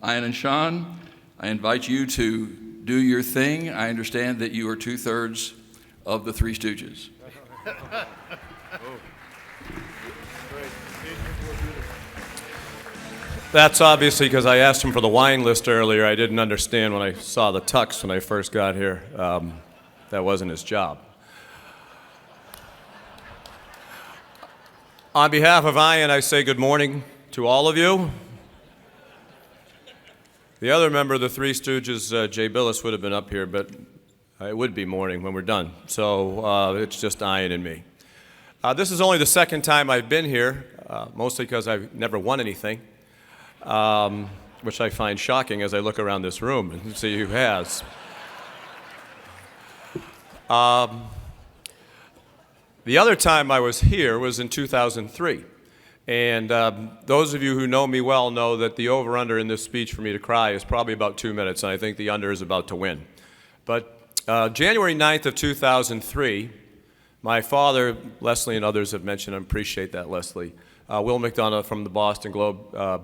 Ian and Sean, I invite you to do your thing. I understand that you are 2/3 of the Three Stooges. That's obviously because I asked him for the wine list earlier. I didn't understand when I saw the tux when I first got here. That wasn't his job. On behalf of Ian, I say good morning to all of you. The other member of the Three Stooges, Jay Billis, would have been up here, but it would be morning when we're done. So it's just Ian and me. This is only the second time I've been here, mostly because I've never won anything, which I find shocking as I look around this room and see who has. The other time I was here was in 2003. And those of you who know me well know that the over-under in this speech for me to cry is probably about 2 minutes, and I think the under is about to win. But January 9th of 2003, my father, Leslie and others have mentioned, I appreciate that, Leslie, Will McDonough from the Boston Globe,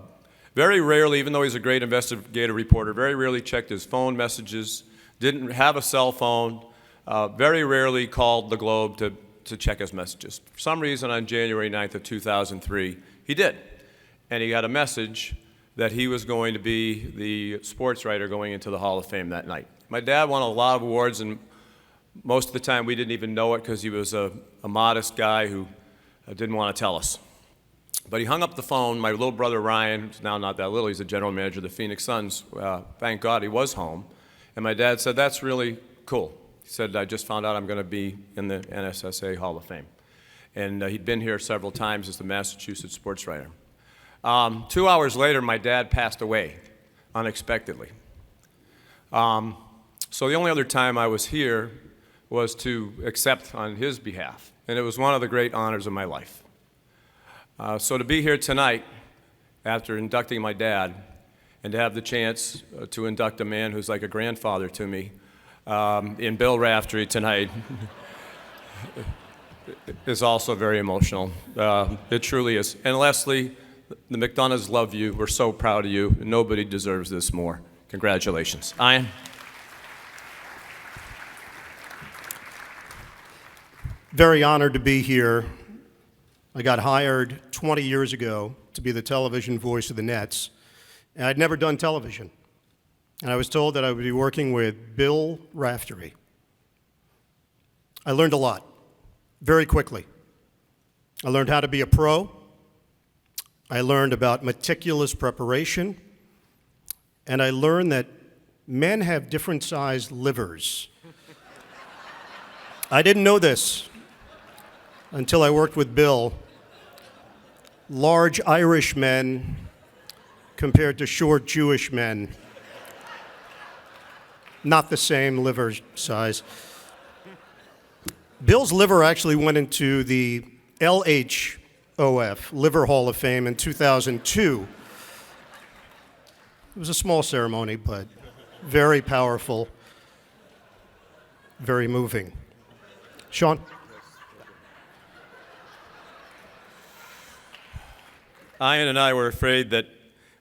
very rarely, even though he's a great investigative reporter, very rarely checked his phone messages, didn't have a cell phone, very rarely called the Globe to check his messages. For some reason, on January 9th of 2003, he did. And he got a message that he was going to be the sports writer going into the Hall of Fame that night. My dad won a lot of awards, and most of the time we didn't even know it because he was a modest guy who didn't want to tell us. But he hung up the phone. My little brother Ryan, who's now not that little, he's the general manager of the Phoenix Suns, thank God he was home. And my dad said, "That's really cool." He said, "I just found out I'm going to be in the NSSA Hall of Fame." And he'd been here several times as the Massachusetts sports writer. 2 hours later, my dad passed away unexpectedly. So the only other time I was here was to accept on his behalf. And it was one of the great honors of my life. So to be here tonight, after inducting my dad, and to have the chance to induct a man who's like a grandfather to me, in Bill Raftery tonight is also very emotional. It truly is. And Leslie, the McDonoughs love you. We're so proud of you. Nobody deserves this more. Congratulations. Ian? Very honored to be here. I got hired 20 years ago to be the television voice of the Nets, and I'd never done television. And I was told that I would be working with Bill Raftery. I learned a lot, very quickly. I learned how to be a pro. I learned about meticulous preparation. And I learned that men have different sized livers. I didn't know this until I worked with Bill. Large Irish men compared to short Jewish men. Not the same liver size. Bill's liver actually went into the LHOF, Liver Hall of Fame, in 2002. It was a small ceremony, but very powerful, very moving. Sean? Ian and I were afraid that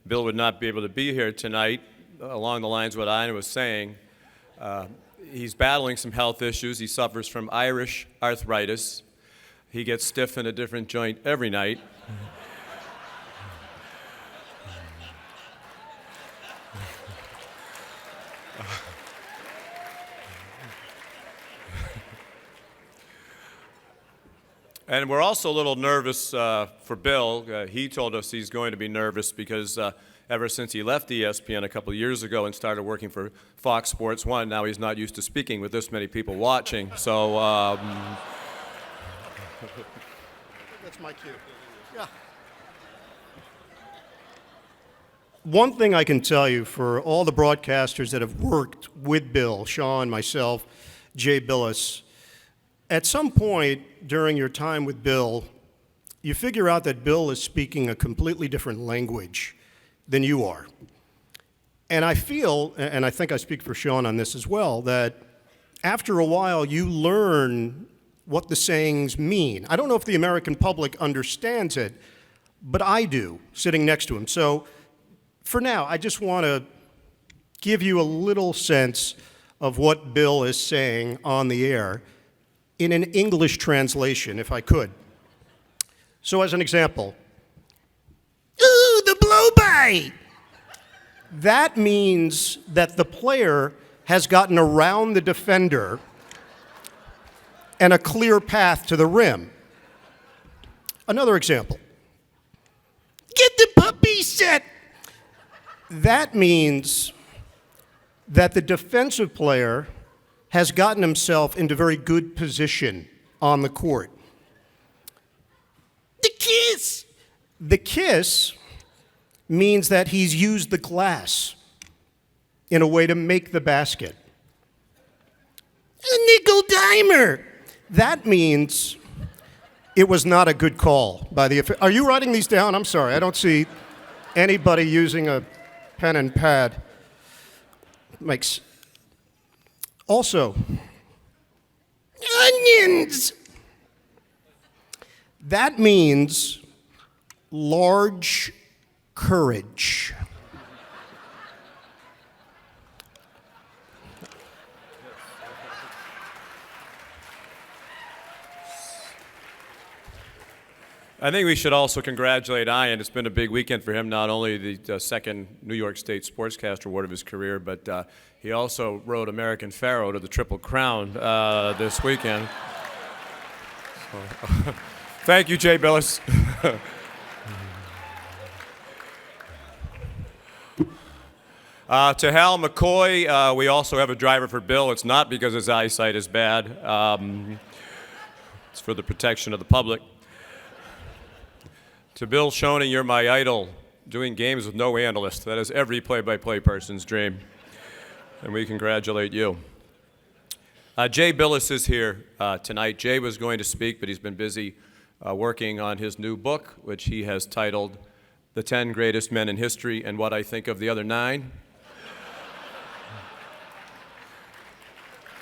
Bill would not be able to be here tonight, along the lines of what Ian was saying. He's battling some health issues. He suffers from Irish arthritis. He gets stiff in a different joint every night. And we're also a little nervous for Bill. He told us he's going to be nervous because ever since he left ESPN a couple of years ago and started working for Fox Sports 1, now he's not used to speaking with this many people watching. So That's my cue. Yeah. One thing I can tell you for all the broadcasters that have worked with Bill, Sean, myself, Jay Billis, at some point during your time with Bill, you figure out that Bill is speaking a completely different language than you are. And I feel, and I think I speak for Sean on this as well, that after a while you learn what the sayings mean. I don't know if the American public understands it, but I do, sitting next to him. So for now, I just want to give you a little sense of what Bill is saying on the air in an English translation, if I could. So as an example, ooh, the blow-by! That means that the player has gotten around the defender and a clear path to the rim. Another example. Get the puppy set! That means that the defensive player has gotten himself into very good position on the court. The kiss! The kiss means that he's used the glass in a way to make the basket. A nickel dimer! That means it was not a good call by the. Are you writing these down? I'm sorry, I don't see anybody using a pen and pad. Makes. Also, onions! That means large courage. I think we should also congratulate Ian. It's been a big weekend for him, not only the second New York State Sportscaster Award of his career, but he also rode American Pharoah to the Triple Crown this weekend. So, thank you, Jay Billis. To Hal McCoy, we also have a driver for Bill. It's not because his eyesight is bad. It's for the protection of the public. To Bill Schoening, you're my idol, doing games with no analyst. That is every play-by-play person's dream, and we congratulate you. Jay Billis is here tonight. Jay was going to speak, but he's been busy working on his new book, which he has titled The 10 Greatest Men in History and What I Think of the Other 9.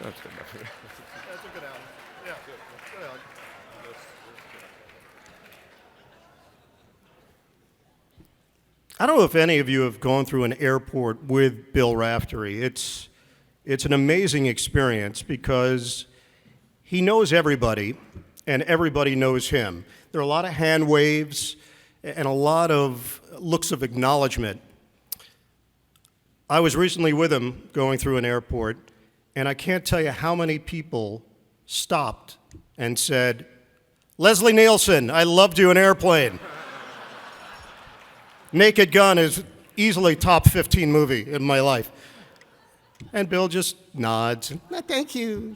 That's good enough. That's a good album. Yeah, good album. I don't know if any of you have gone through an airport with Bill Raftery. It's an amazing experience because he knows everybody and everybody knows him. There are a lot of hand waves and a lot of looks of acknowledgement. I was recently with him going through an airport, and I can't tell you how many people stopped and said, Leslie Nielsen, I loved you in Airplane. Naked Gun is easily top 15 movie in my life. And Bill just nods. Thank you.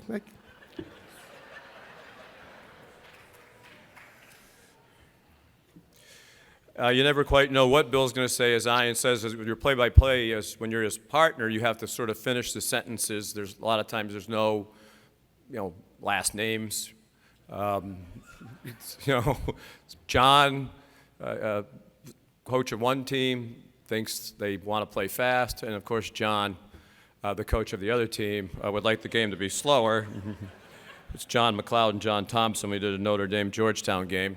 You never quite know what Bill's going to say. As Ian says, as your play-by-play, as when you're his partner, you have to sort of finish the sentences. There's a lot of times there's no, last names. John, coach of one team, thinks they want to play fast, and of course John, the coach of the other team, would like the game to be slower. It's John McLeod and John Thompson. We did a Notre Dame-Georgetown game.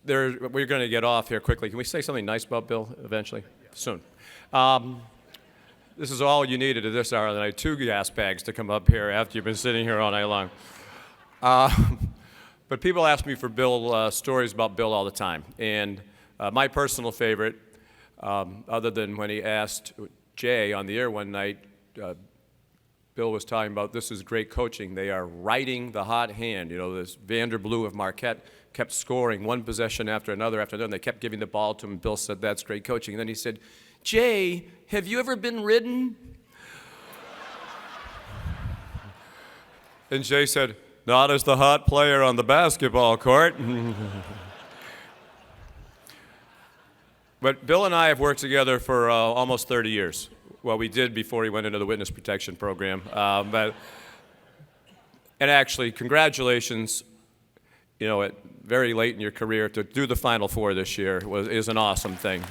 We're going to get off here quickly. Can we say something nice about Bill eventually? Yeah. Soon. This is all you needed at this hour of the night, 2 gas bags to come up here after you've been sitting here all night long. But people ask me for Bill stories about Bill all the time. And my personal favorite, other than when he asked Jay on the air one night, Bill was talking about this is great coaching. They are riding the hot hand. This Vanderblue of Marquette kept scoring one possession after another, and they kept giving the ball to him. Bill said, that's great coaching. And then he said, Jay, have you ever been ridden? And Jay said, not as the hot player on the basketball court. But Bill and I have worked together for almost 30 years. Well, we did before he went into the witness protection program. And actually, congratulations, at very late in your career to do the Final Four this year is an awesome thing.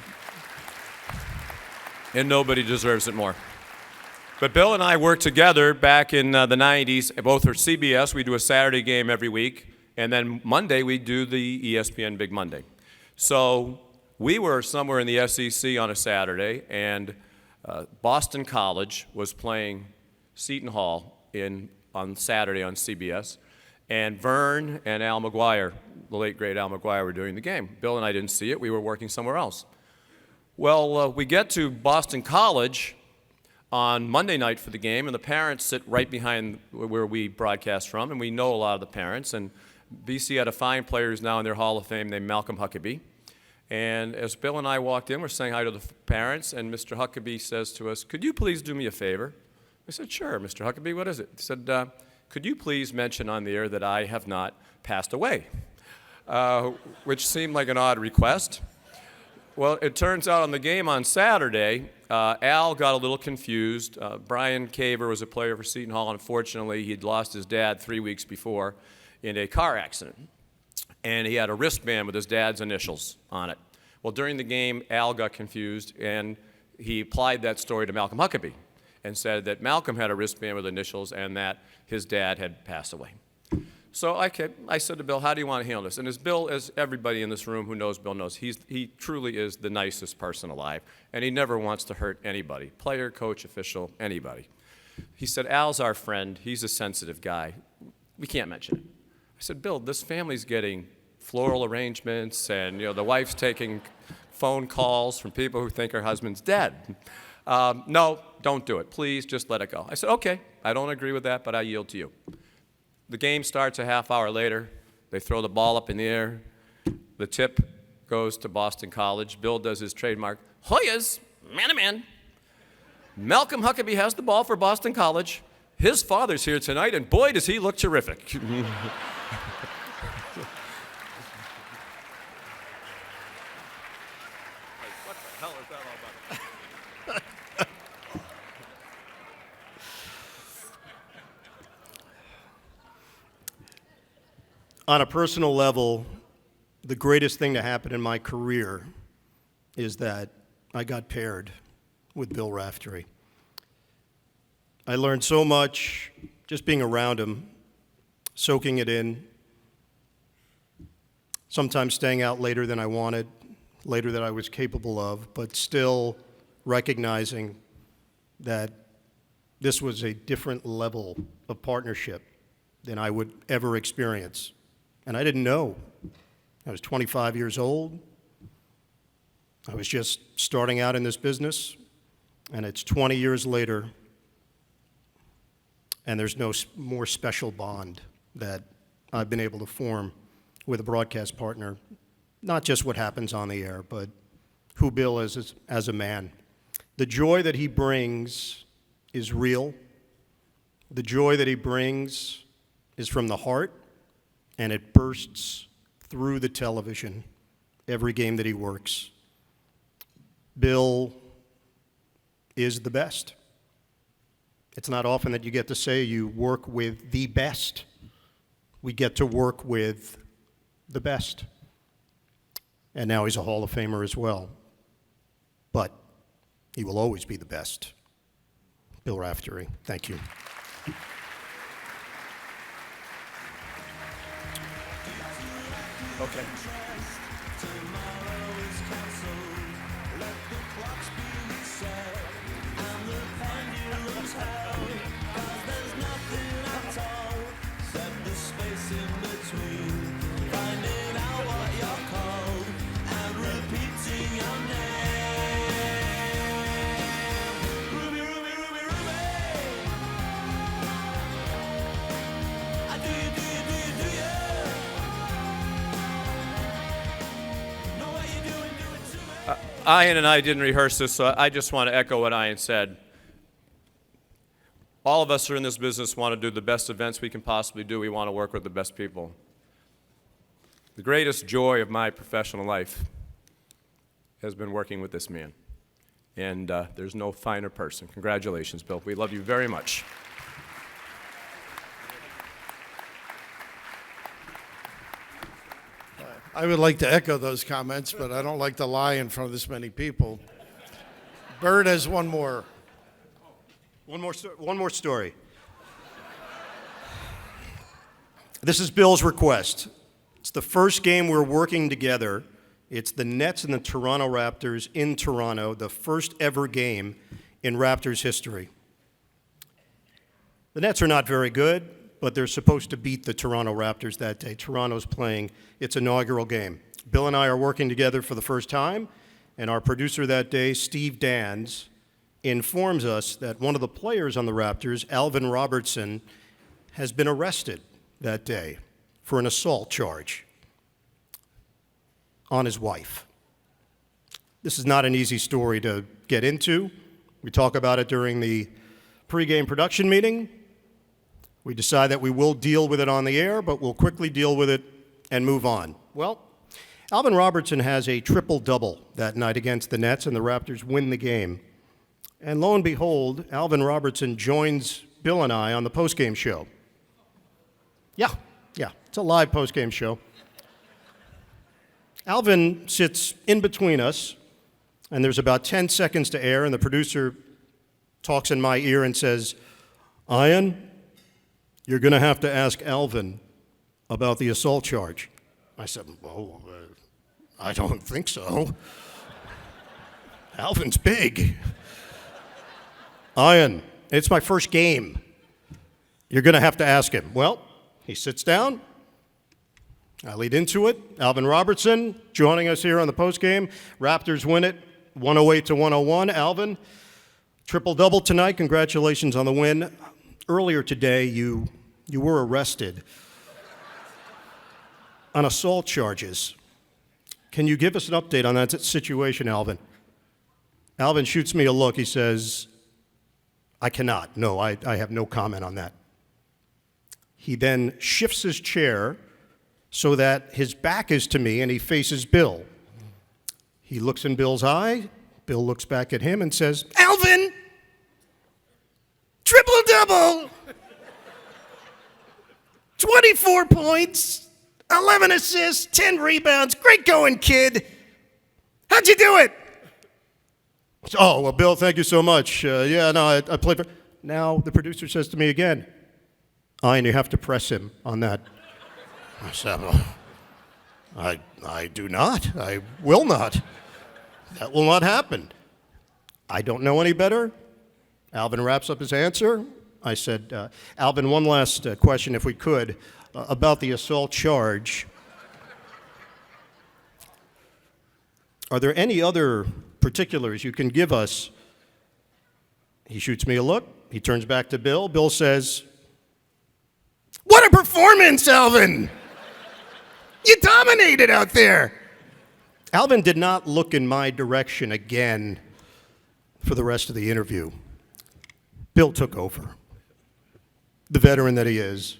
And nobody deserves it more. But Bill and I worked together back in the 90s, both for CBS. We do a Saturday game every week. And then Monday, we do the ESPN Big Monday. So we were somewhere in the SEC on a Saturday, and Boston College was playing Seton Hall on Saturday on CBS, and Vern and Al McGuire, the late great Al McGuire, were doing the game. Bill and I didn't see it. We were working somewhere else. Well, we get to Boston College on Monday night for the game, and the parents sit right behind where we broadcast from, and we know a lot of the parents. And BC had a fine player who's now in their Hall of Fame named Malcolm Huckabee. And as Bill and I walked in, we're saying hi to the parents, and Mr. Huckabee says to us, "Could you please do me a favor?" I said, "Sure, Mr. Huckabee, what is it?" He said, "Could you please mention on the air that I have not passed away?" Which seemed like an odd request. Well, it turns out on the game on Saturday, Al got a little confused. Brian Caver was a player for Seton Hall. Unfortunately, he'd lost his dad 3 weeks before in a car accident. And he had a wristband with his dad's initials on it. Well, during the game, Al got confused, and he applied that story to Malcolm Huckabee and said that Malcolm had a wristband with initials and that his dad had passed away. So I said to Bill, "How do you want to handle this?" And as everybody in this room who knows Bill knows, he truly is the nicest person alive, and he never wants to hurt anybody, player, coach, official, anybody. He said, "Al's our friend. He's a sensitive guy. We can't mention it." I said, "Bill, this family's getting floral arrangements, and the wife's taking phone calls from people who think her husband's dead. No, don't do it. Please, just let it go." I said, "Okay, I don't agree with that, but I yield to you." The game starts a half hour later. They throw the ball up in the air. The tip goes to Boston College. Bill does his trademark, "Hoyas, man-to-man." Malcolm Huckabee has the ball for Boston College. His father's here tonight, and boy, does he look terrific. On a personal level, the greatest thing to happen in my career is that I got paired with Bill Raftery. I learned so much just being around him, soaking it in, sometimes staying out later than I wanted, later than I was capable of, but still recognizing that this was a different level of partnership than I would ever experience. And I didn't know. I was 25 years old. I was just starting out in this business, and it's 20 years later, and there's no more special bond that I've been able to form with a broadcast partner. Not just what happens on the air, but who Bill is as a man. The joy that he brings is real. The joy that he brings is from the heart, and it bursts through the television every game that he works. Bill is the best. It's not often that you get to say you work with the best. We get to work with the best. And now he's a Hall of Famer as well. But he will always be the best. Bill Raftery, thank you. Okay. Ian and I didn't rehearse this, so I just want to echo what Ian said. All of us who are in this business want to do the best events we can possibly do. We want to work with the best people. The greatest joy of my professional life has been working with this man. And there's no finer person. Congratulations, Bill. We love you very much. I would like to echo those comments, but I don't like to lie in front of this many people. Bird has one more. One more story. This is Bill's request. It's the first game we're working together It's the Nets and the Toronto Raptors in Toronto, the first ever game in Raptors history. The Nets are not very good, but they're supposed to beat the Toronto Raptors that day. Toronto's playing its inaugural game. Bill and I are working together for the first time, and our producer that day, Steve Dans, informs us that one of the players on the Raptors, Alvin Robertson, has been arrested that day for an assault charge on his wife. This is not an easy story to get into. We talk about it during the pregame production meeting. We decide that we will deal with it on the air, but we'll quickly deal with it and move on. Well, Alvin Robertson has a triple-double that night against the Nets, and the Raptors win the game. And lo and behold, Alvin Robertson joins Bill and I on the postgame show. Yeah, it's a live postgame show. Alvin sits in between us, and there's about 10 seconds to air, and the producer talks in my ear and says, "Ian, you're going to have to ask Alvin about the assault charge." I said, "Well, I don't think so. Alvin's big." "Ian, it's my first game. You're going to have to ask him." Well, he sits down. I lead into it. Alvin Robertson joining us here on the postgame. Raptors win it, 108-101. Alvin, triple-double tonight. Congratulations on the win. Earlier today, you were arrested on assault charges. Can you give us an update on that situation, Alvin? Alvin shoots me a look. He says, "I cannot. No, I have no comment on that." He then shifts his chair so that his back is to me and he faces Bill. He looks in Bill's eye. Bill looks back at him and says, "Alvin, triple-double, 24 points, 11 assists, 10 rebounds. Great going, kid. How'd you do it?" "Oh, well, Bill, thank you so much. I played for..." Now the producer says to me again, "Ian, you have to press him on that." I said, "Well, I do not. I will not. That will not happen." I don't know any better. Alvin wraps up his answer. I said, "Alvin, one last question, if we could, about the assault charge. Are there any other particulars you can give us?" He shoots me a look. He turns back to Bill. Bill says, "What a performance, Alvin! You dominated out there." Alvin did not look in my direction again for the rest of the interview. Bill took over. The veteran that he is,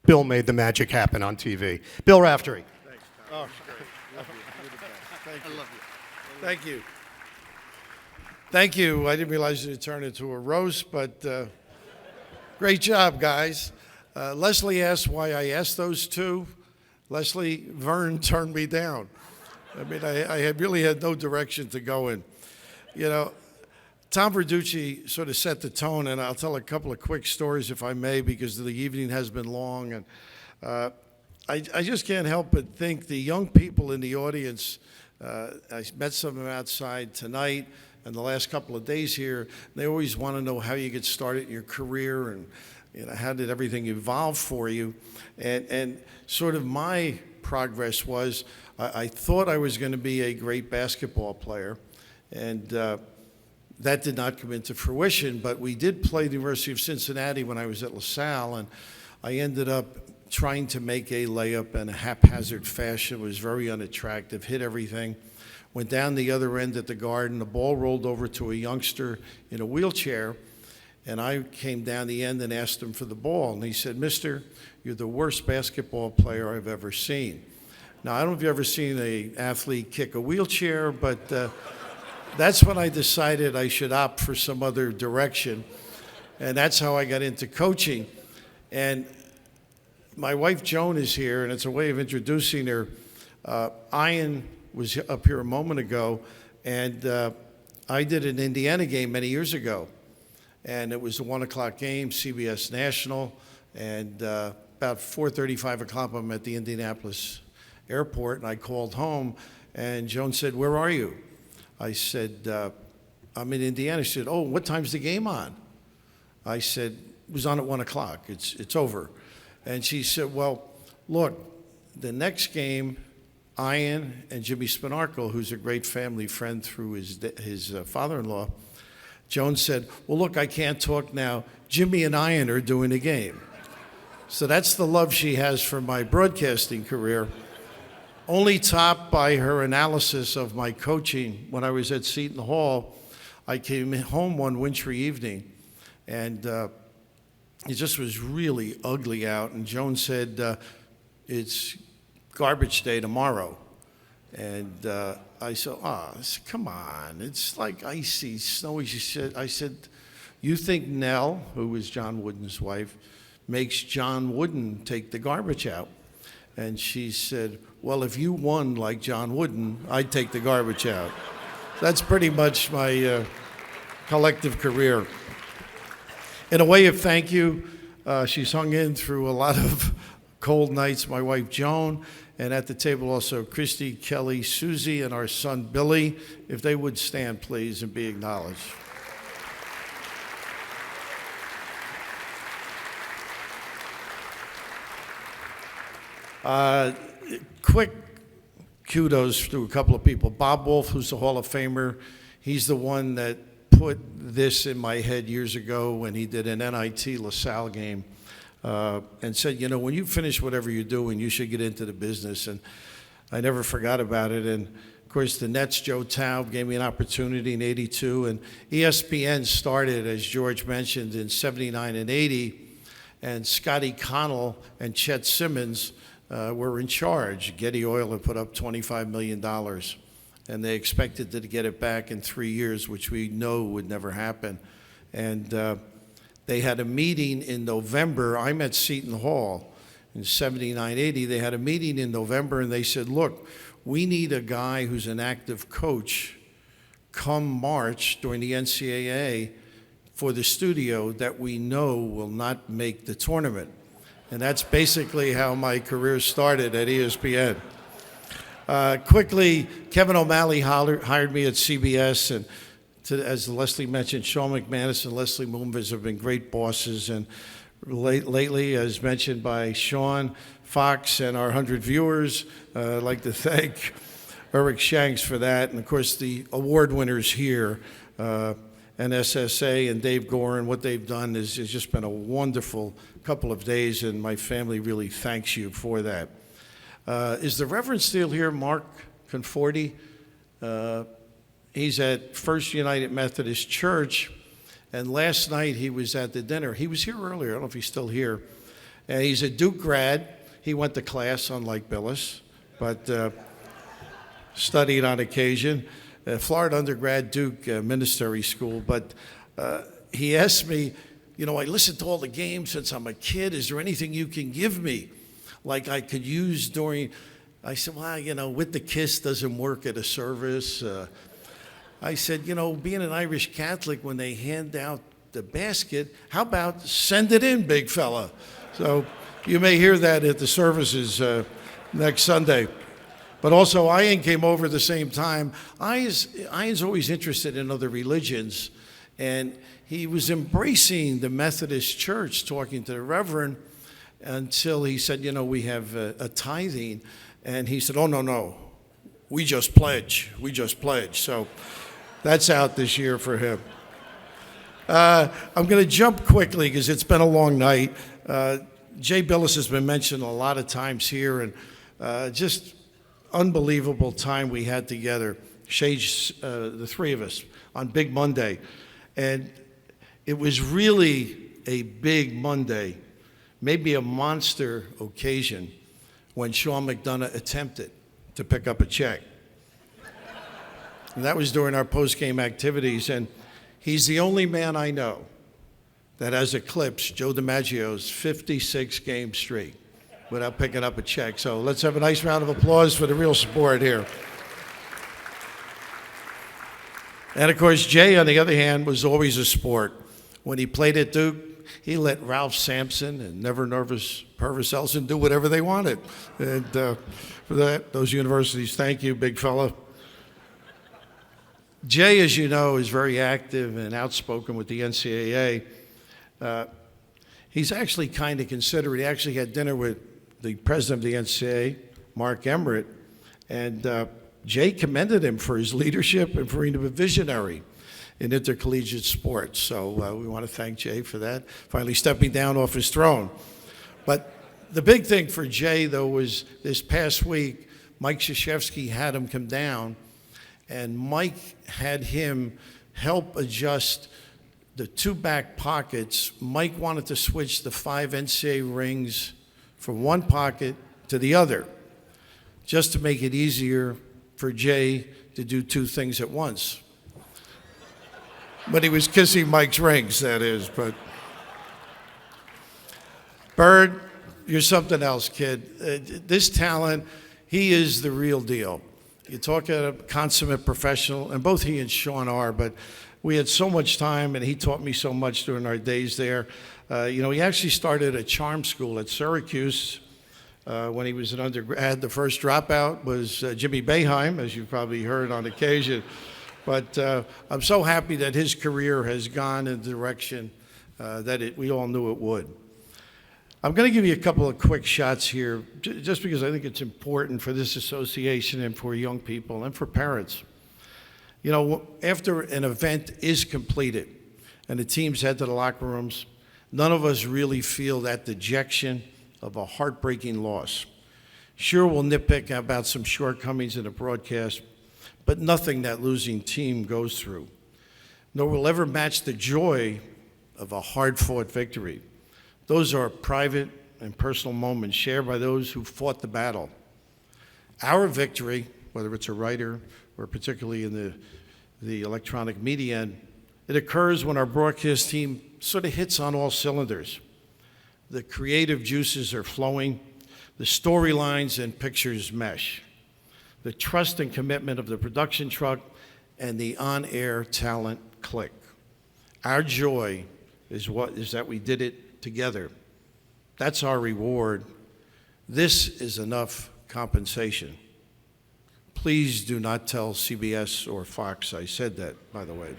Bill made the magic happen on TV. Bill Raftery. Thanks, Tom. Oh, great. Love you. You're the best. Thank you. I love you. Thank you. Thank you. I didn't realize it would turn into a roast, but great job, guys. Leslie asked why I asked those two. Leslie, Vern turned me down. I mean, I had really had no direction to go in. You know, Tom Verducci sort of set the tone, and I'll tell a couple of quick stories, if I may, because the evening has been long. And I just can't help but think the young people in the audience, I met some of them outside tonight and the last couple of days here, they always want to know how you get started in your career and how did everything evolve for you. And sort of my progress was I thought I was going to be a great basketball player, and that did not come into fruition, but we did play the University of Cincinnati when I was at LaSalle, and I ended up trying to make a layup in a haphazard fashion. It was very unattractive, hit everything, went down the other end at the Garden, the ball rolled over to a youngster in a wheelchair, and I came down the end and asked him for the ball, and he said, "Mister, you're the worst basketball player I've ever seen." Now, I don't know if you've ever seen an athlete kick a wheelchair, but that's when I decided I should opt for some other direction. And that's how I got into coaching. And my wife Joan is here, and it's a way of introducing her. Ian was up here a moment ago, and I did an Indiana game many years ago. And it was a 1 o'clock game, CBS National, and about 4:30, 5 o'clock, I'm at the Indianapolis airport, and I called home, And Joan said, "Where are you?" I said, "I'm in Indiana." She said, "Oh, what time's the game on?" I said, "It was on at 1 o'clock. It's over." And she said, "Well, look, the next game, Ian and Jimmy Spinarco, who's a great family friend through his father-in-law," Joan said, "Well, look, I can't talk now. Jimmy and Ian are doing a game." So that's the love she has for my broadcasting career, only topped by her analysis of my coaching. When I was at Seton Hall, I came home one wintry evening, and it just was really ugly out. And Joan said, "It's garbage day tomorrow." And I said, "Come on, it's like icy, snowy." I said, "You think Nell," who was John Wooden's wife, makes John Wooden take the garbage out?" And she said, "Well, if you won like John Wooden, I'd take the garbage out." That's pretty much my collective career. In a way of thank you, she's hung in through a lot of cold nights, my wife Joan, and at the table also Christy, Kelly, Susie, and our son Billy. If they would stand, please, and be acknowledged. Quick kudos to a couple of people. Bob Wolf, who's a Hall of Famer, he's the one that put this in my head years ago when he did an NIT LaSalle game and said, when you finish whatever you're doing, you should get into the business. And I never forgot about it. And of course, the Nets, Joe Taub, gave me an opportunity in '82. And ESPN started, as George mentioned, in '79 and '80. And Scotty Connell and Chet Simmons were in charge. Getty Oil had put up $25 million, and they expected to get it back in 3 years, which we know would never happen. And they had a meeting in November. I'm at Seton Hall in '79, '80. They had a meeting in November, and they said, "Look, we need a guy who's an active coach come March during the NCAA for the studio that we know will not make the tournament." And that's basically how my career started at ESPN. Quickly, Kevin O'Malley hired me at CBS, and as Leslie mentioned, Sean McManus and Leslie Moonves have been great bosses. And lately, as mentioned by Sean, Fox and our 100 viewers, I'd like to thank Eric Shanks for that. And of course, the award winners here, and SSA and Dave Gorin, what they've done has just been a wonderful couple of days, and my family really thanks you for that. Is the Reverend still here, Mark Conforti? He's at First United Methodist Church, and last night he was at the dinner. He was here earlier. I don't know if he's still here. He's a Duke grad. He went to class, unlike Billis, but studied on occasion. Florida undergrad, Duke Ministerial School. But he asked me, I listened to all the games since I'm a kid. Is there anything you can give me, like I could use during? I said, well, With the Kiss doesn't work at a service. I said, being an Irish Catholic, when they hand out the basket, how about send it in, big fella? So you may hear that at the services next Sunday. But also, Ian came over at the same time. Ian's always interested in other religions, and he was embracing the Methodist Church, talking to the Reverend, until he said, we have a tithing. And he said, oh, no, we just pledge. So that's out this year for him. I'm going to jump quickly because it's been a long night. Jay Billis has been mentioned a lot of times here, and just unbelievable time we had together, Shage, the three of us, on Big Monday. And it was really a big Monday, maybe a monster occasion, when Sean McDonough attempted to pick up a check. And that was during our post-game activities, and he's the only man I know that has eclipsed Joe DiMaggio's 56-game streak without picking up a check. So let's have a nice round of applause for the real sport here. And of course, Jay, on the other hand, was always a sport. When he played at Duke, he let Ralph Sampson and Never Nervous Purvis Elson do whatever they wanted. And for that, those universities, thank you, big fella. Jay, as you know, is very active and outspoken with the NCAA. He's actually kind of considerate. He actually had dinner with the president of the NCAA, Mark Emmert, and Jay commended him for his leadership and for being a visionary in intercollegiate sports. So we want to thank Jay for that, finally stepping down off his throne. But the big thing for Jay, though, was this past week, Mike Krzyzewski had him come down, and Mike had him help adjust the two back pockets. Mike wanted to switch the 5 NCAA rings from one pocket to the other, just to make it easier for Jay to do two things at once. But he was kissing Mike's rings, that is. But Bird, you're something else, kid. This talent, he is the real deal. You talk at a consummate professional, and both he and Sean are, but we had so much time, and he taught me so much during our days there. He actually started a charm school at Syracuse when he was an undergrad. The first dropout was Jimmy Boeheim, as you've probably heard on occasion. But I'm so happy that his career has gone in the direction that we all knew it would. I'm going to give you a couple of quick shots here, just because I think it's important for this association and for young people and for parents. You know, after an event is completed and the teams head to the locker rooms, none of us really feel that dejection of a heartbreaking loss. Sure, we'll nitpick about some shortcomings in the broadcast, but nothing that losing team goes through. Nor will ever match the joy of a hard-fought victory. Those are private and personal moments shared by those who fought the battle. Our victory, whether it's a writer or particularly in the electronic media end, it occurs when our broadcast team sort of hits on all cylinders. The creative juices are flowing, the storylines and pictures mesh. The trust and commitment of the production truck and the on-air talent click. Our joy is that we did it together. That's our reward. This is enough compensation. Please do not tell CBS or Fox I said that, by the way.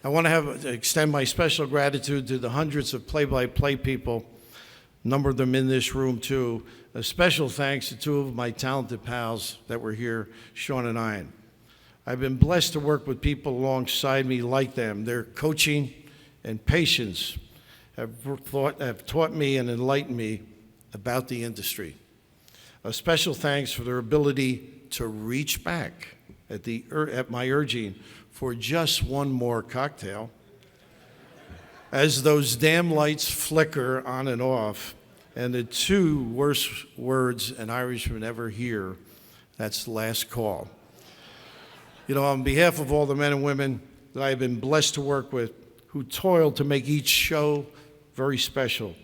I want to extend my special gratitude to the hundreds of play-by-play people, a number of them in this room too. A special thanks to two of my talented pals that were here, Sean and Ian. I've been blessed to work with people alongside me like them. Their coaching and patience have taught me and enlightened me about the industry. A special thanks for their ability to reach back at my urging for just one more cocktail. As those damn lights flicker on and off, and the two worst words an Irishman ever hear, that's last call. You know, on behalf of all the men and women that I have been blessed to work with, who toiled to make each show very special,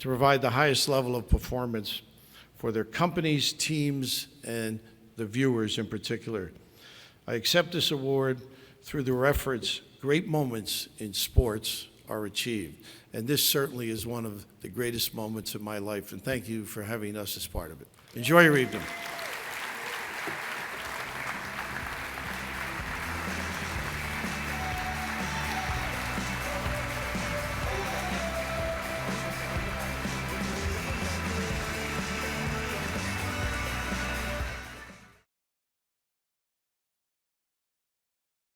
to provide the highest level of performance for their companies, teams, and the viewers in particular. I accept this award. Through their efforts, great moments in sports are achieved. And this certainly is one of the greatest moments of my life. And thank you for having us as part of it. Enjoy your evening.